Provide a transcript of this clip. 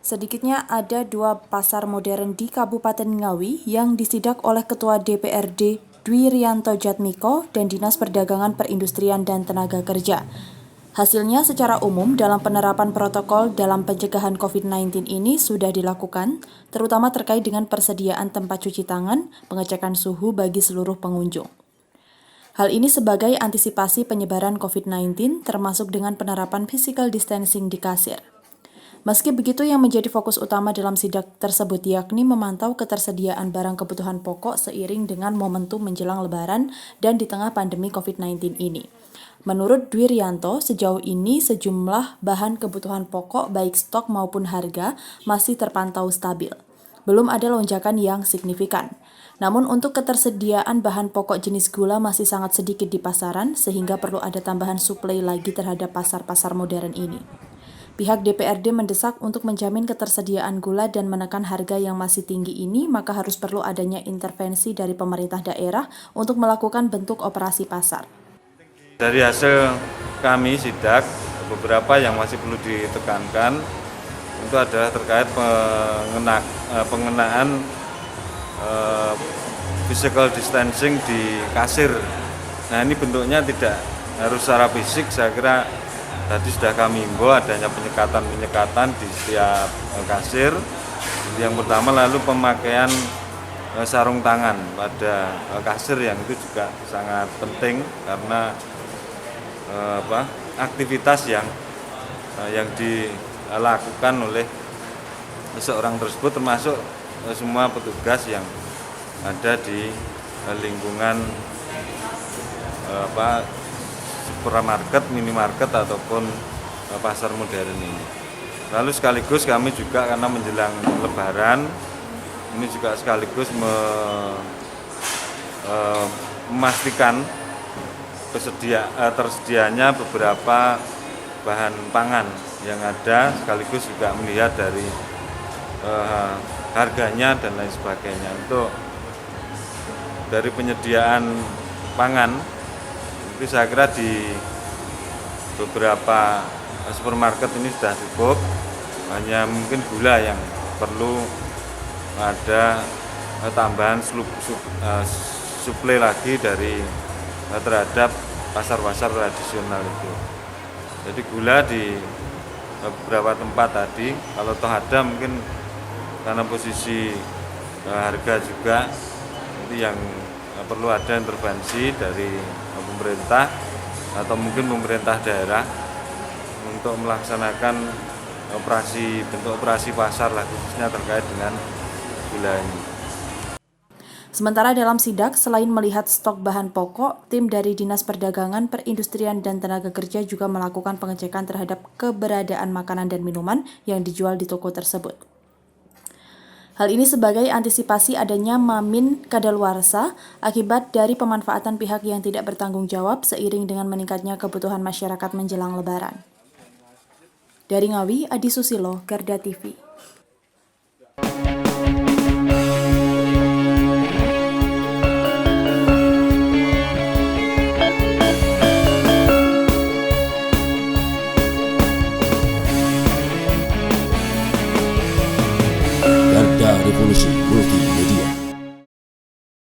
Sedikitnya ada 2 pasar modern di Kabupaten Ngawi yang disidak oleh Ketua DPRD Dwi Rianto Jatmiko dan Dinas Perdagangan Perindustrian dan Tenaga Kerja. Hasilnya secara umum dalam penerapan protokol dalam pencegahan COVID-19 ini sudah dilakukan, terutama terkait dengan persediaan tempat cuci tangan, pengecekan suhu bagi seluruh pengunjung. Hal ini sebagai antisipasi penyebaran COVID-19 termasuk dengan penerapan physical distancing di kasir. Meski begitu, yang menjadi fokus utama dalam sidak tersebut yakni memantau ketersediaan barang kebutuhan pokok seiring dengan momentum menjelang Lebaran dan di tengah pandemi COVID-19 ini. Menurut Dwi Rianto, sejauh ini sejumlah bahan kebutuhan pokok baik stok maupun harga masih terpantau stabil. Belum ada lonjakan yang signifikan. Namun untuk ketersediaan bahan pokok jenis gula masih sangat sedikit di pasaran sehingga perlu ada tambahan suplai lagi terhadap pasar-pasar modern ini. Pihak DPRD mendesak untuk menjamin ketersediaan gula dan menekan harga yang masih tinggi ini, maka harus perlu adanya intervensi dari pemerintah daerah untuk melakukan bentuk operasi pasar. Dari hasil kami sidak, beberapa yang masih perlu ditekankan itu adalah terkait pengenaan physical distancing di kasir. Nah, ini bentuknya tidak harus secara fisik, saya kira tadi sudah kami himbau adanya penyekatan di setiap kasir. Yang pertama, lalu pemakaian sarung tangan pada kasir yang itu juga sangat penting karena aktivitas yang dilakukan oleh seseorang tersebut termasuk semua petugas yang ada di lingkungan supermarket, minimarket ataupun pasar modern ini. Lalu sekaligus kami juga karena menjelang Lebaran ini juga sekaligus memastikan tersedianya beberapa bahan pangan yang ada, sekaligus juga melihat dari harganya dan lain sebagainya. Untuk dari penyediaan pangan itu saya kira di beberapa supermarket ini sudah cukup, hanya mungkin gula yang perlu ada tambahan suplai lagi dari terhadap pasar-pasar tradisional itu. Jadi gula di beberapa tempat tadi, kalau toh ada mungkin karena posisi harga juga itu yang perlu ada intervensi dari pemerintah atau mungkin pemerintah daerah untuk melaksanakan bentuk operasi pasar lah, khususnya terkait dengan gula ini. Sementara dalam sidak, selain melihat stok bahan pokok, tim dari Dinas Perdagangan, Perindustrian, dan Tenaga Kerja juga melakukan pengecekan terhadap keberadaan makanan dan minuman yang dijual di toko tersebut. Hal ini sebagai antisipasi adanya mamin kadaluarsa akibat dari pemanfaatan pihak yang tidak bertanggung jawab seiring dengan meningkatnya kebutuhan masyarakat menjelang Lebaran. Dari Ngawi, Adi Susilo, Garda TV. Garda Revolusi Multimedia.